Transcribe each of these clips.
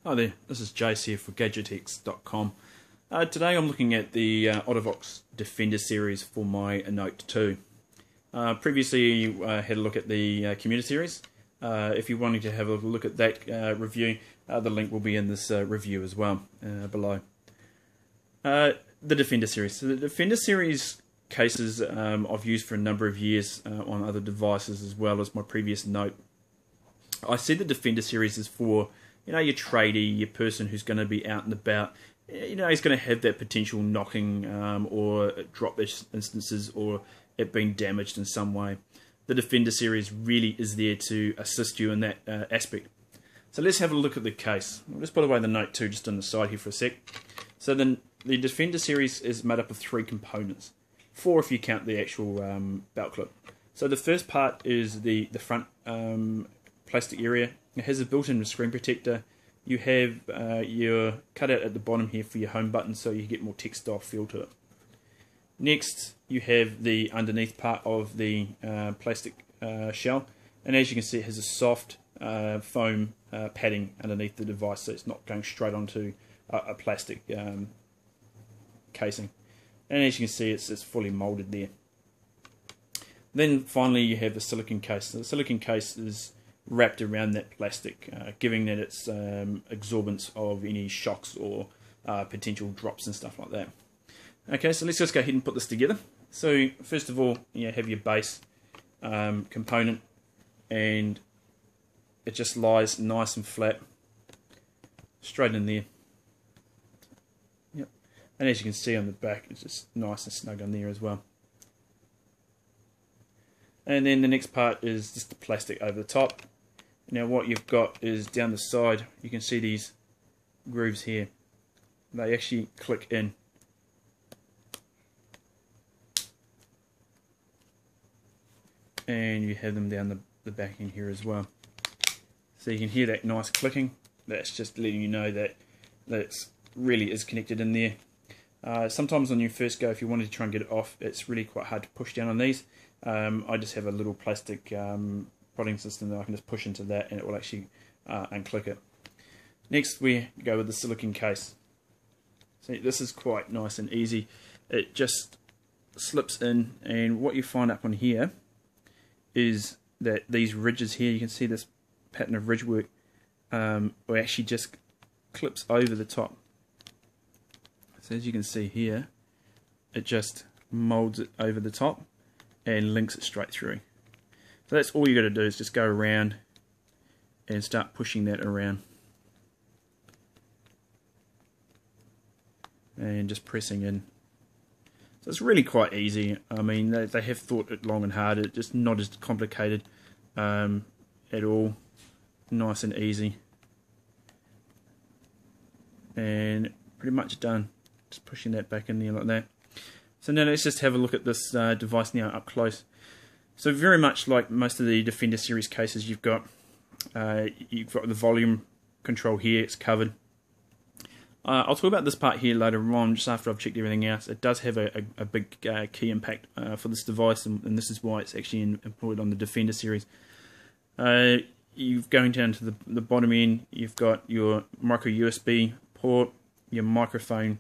Hi there, this is Jace here for GadgetX.com. Today I'm looking at the OtterBox Defender series for my Note 2. Previously I had a look at the Commuter series. If you're wanting to have a look at that review, the link will be in this review as well below. The Defender series. So the Defender series cases I've used for a number of years on other devices as well as my previous Note. I see the Defender series is for your tradie, your person who's going to be out and about. He's going to have that potential knocking or drop instances or it being damaged in some way. The Defender series really is there to assist you in that aspect. So let's have a look at the case. I'll just put away the Note 2 just on the side here for a sec. So then the Defender series is made up of 3 components. 4 if you count the actual belt clip. So the first part is the front plastic area. It has a built-in screen protector. You have your cutout at the bottom here for your home button, so you get more textile feel to it. Next, you have the underneath part of the plastic shell, and as you can see, it has a soft foam padding underneath the device, so it's not going straight onto a plastic casing. And as you can see, it's fully molded there. Then finally, you have the silicone case. So the silicone case is wrapped around that plastic, giving that its absorbance of any shocks or potential drops and stuff like that. Okay, so let's just go ahead and put this together. So first of all, you have your base component, and it just lies nice and flat, straight in there. Yep. And as you can see on the back, it's just nice and snug on there as well. And then the next part is just the plastic over the top. Now what you've got is down the side, you can see these grooves here. They actually click in. And you have them down the back end here as well. So you can hear that nice clicking. That's just letting you know that it really is connected in there. Sometimes on your first go, if you wanted to try and get it off, it's really quite hard to push down on these. I just have a little plastic prodding system that I can just push into that and it will actually unclick it. Next we go with the silicone case. See, this is quite nice and easy. It just slips in, and what you find up on here is that these ridges here, you can see this pattern of ridge work, or actually just clips over the top. So as you can see here, it just molds it over the top and links it straight through. So that's all you got to do, is just go around and start pushing that around and just pressing in. So it's really quite easy. I mean, they have thought it long and hard. It's just not as complicated at all. Nice and easy, and pretty much done. Just pushing that back in there like that. So now let's just have a look at this device now up close. So very much like most of the Defender series cases, you've got the volume control here. It's covered. I'll talk about this part here later on, just after I've checked everything else. It does have a big key impact for this device, and this is why it's actually employed on the Defender series. You've going down to the bottom end, you've got your micro USB port. Your microphone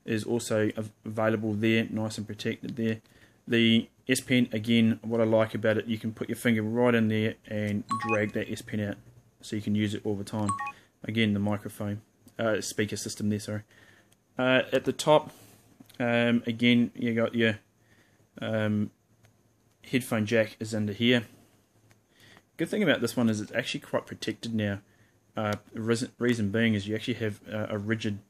is also available there, nice and protected there. The S Pen, again, what I like about it, you can put your finger right in there and drag that S Pen out, so you can use it all the time. Again, the microphone, speaker system there, sorry. At the top, again, you got your headphone jack is under here. Good thing about this one is it's actually quite protected now. The reason being is you actually have a rigid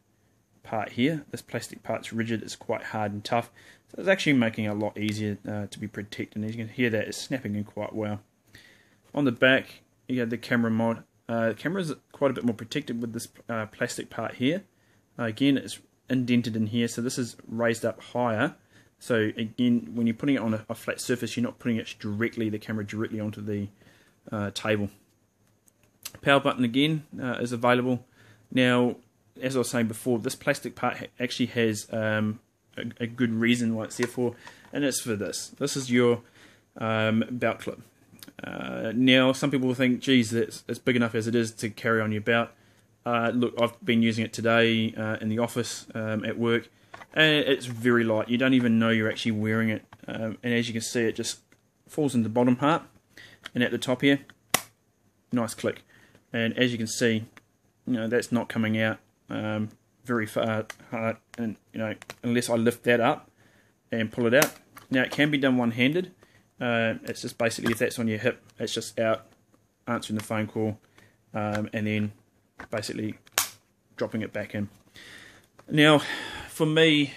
part here. This plastic part's rigid, it's quite hard and tough, so it's actually making it a lot easier to be protected. And as you can hear, that it's snapping in quite well. On the back, you have the camera mod. The camera is quite a bit more protected with this plastic part here. Again, it's indented in here, so this is raised up higher. So again, when you're putting it on a flat surface, you're not putting it directly, the camera directly onto the table. Power button again is available. Now, as I was saying before, this plastic part actually has a good reason why it's there for, and it's for this. This is your belt clip. Now, some people will think, geez, it's big enough as it is to carry on your belt. Look, I've been using it today in the office, at work, and it's very light. You don't even know you're actually wearing it. And as you can see, it just falls in the bottom part, and at the top here, nice click. And as you can see, that's not coming out very far hard, and unless I lift that up and pull it out. Now it can be done one-handed. It's just basically, if that's on your hip, it's just out answering the phone call, and then basically dropping it back in. Now for me,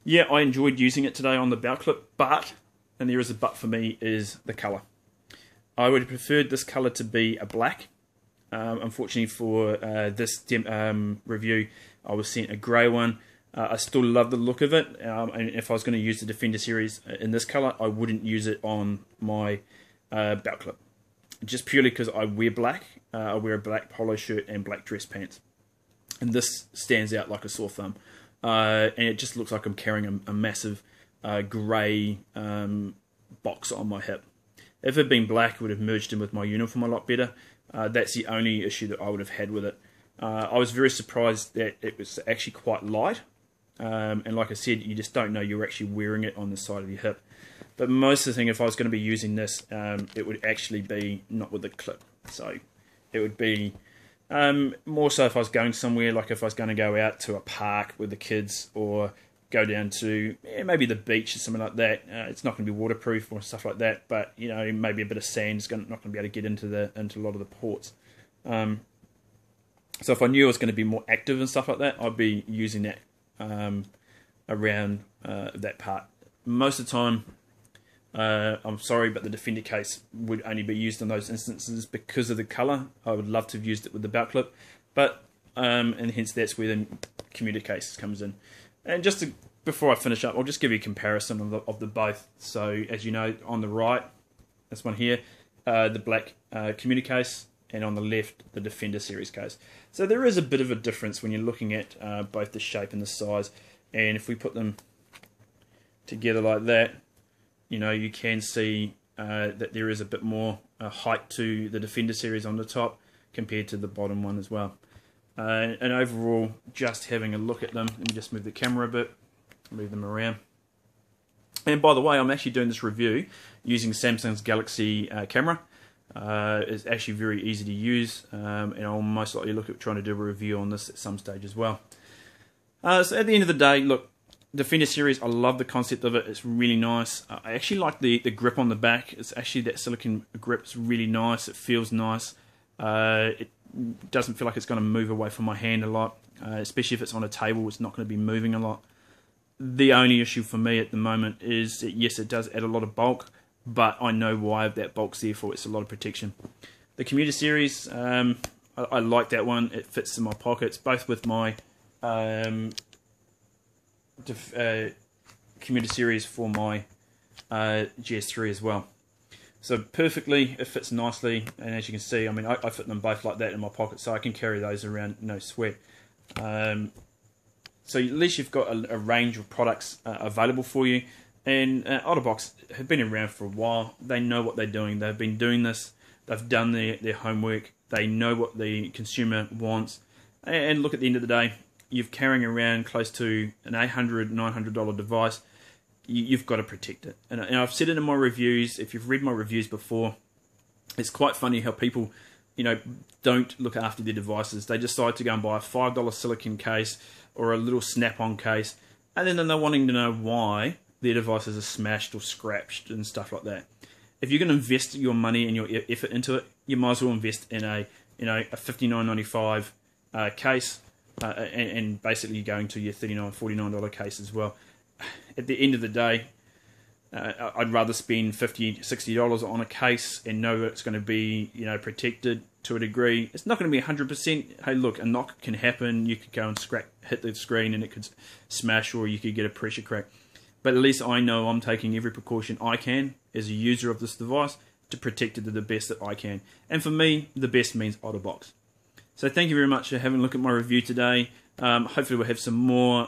yeah, I enjoyed using it today on the belt clip, but, and there is a but for me, is the colour. I would have preferred this colour to be a black. Unfortunately for this review, I was sent a grey one. I still love the look of it, and if I was going to use the Defender series in this colour, I wouldn't use it on my belt clip. Just purely because I wear black. I wear a black polo shirt and black dress pants. And this stands out like a sore thumb. And it just looks like I'm carrying a massive grey box on my hip. If it had been black, it would have merged in with my uniform a lot better. That's the only issue that I would have had with it. I was very surprised that it was actually quite light. And like I said, you just don't know you're actually wearing it on the side of your hip. But most of the thing, if I was going to be using this, it would actually be not with the clip. So it would be more so if I was going somewhere, like if I was going to go out to a park with the kids, or go down to maybe the beach or something like that. It's not going to be waterproof or stuff like that, but maybe a bit of sand is not going to be able to get into a lot of the ports. So if I knew I was going to be more active and stuff like that, I'd be using that around that part. Most of the time, I'm sorry, but the Defender case would only be used in those instances because of the colour. I would love to have used it with the belt clip, but and hence that's where the commuter case comes in. And just before I finish up, I'll just give you a comparison of the both. So as you know, on the right, this one here, the black commuter case, and on the left, the Defender series case. So there is a bit of a difference when you're looking at both the shape and the size. And if we put them together like that, you can see that there is a bit more height to the Defender series on the top compared to the bottom one as well. And overall, just having a look at them, let me just move the camera a bit, move them around. And by the way, I'm actually doing this review using Samsung's Galaxy camera. It's actually very easy to use, and I'll most likely look at trying to do a review on this at some stage as well. So at the end of the day, look, Defender series, I love the concept of it. It's really nice. I actually like the grip on the back. It's actually that silicone grip. It's really nice. It feels nice. It doesn't feel like it's going to move away from my hand a lot, especially if it's on a table. It's not going to be moving a lot. The only issue for me at the moment is that, yes, it does add a lot of bulk, but I know why that bulk's there for. It's a lot of protection. The commuter series, I like that one. It fits in my pockets, both with my commuter series for my GS3 as well. So perfectly, it fits nicely, and as you can see, I mean, I fit them both like that in my pocket, so I can carry those around no sweat. So at least you've got a range of products available for you. And OtterBox have been around for a while. They know what they're doing. They've been doing this. They've done their homework. They know what the consumer wants. And look, at the end of the day, you're carrying around close to an $800, $900 device. You've got to protect it. And I've said it in my reviews. If you've read my reviews before, it's quite funny how people, don't look after their devices. They decide to go and buy a $5 silicone case or a little snap-on case, and then they're wanting to know why their devices are smashed or scratched and stuff like that. If you're going to invest your money and your effort into it, you might as well invest in a $59.95 case, and basically going to your $39, $49 case as well. At the end of the day, I'd rather spend $50, $60 on a case and know it's going to be protected to a degree. It's not going to be 100%. Hey, look, a knock can happen. You could go and hit the screen and it could smash, or you could get a pressure crack. But at least I know I'm taking every precaution I can as a user of this device to protect it to the best that I can. And for me, the best means OtterBox. So thank you very much for having a look at my review today. Hopefully we'll have some more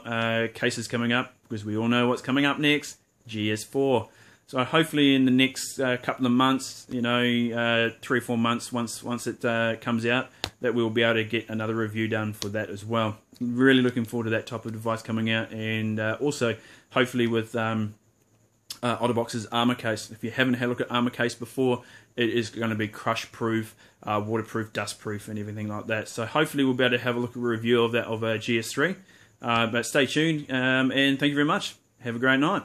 cases coming up, because we all know what's coming up next, GS4. So hopefully in the next couple of months, 3 or 4 months, once it comes out, that we'll be able to get another review done for that as well. Really looking forward to that type of device coming out, and also hopefully with OtterBox's armor case. If you haven't had a look at armor case before, it is going to be crush proof, waterproof, dust proof, and everything like that. So hopefully we'll be able to have a look at a review of that of GS3. But stay tuned, and thank you very much. Have a great night.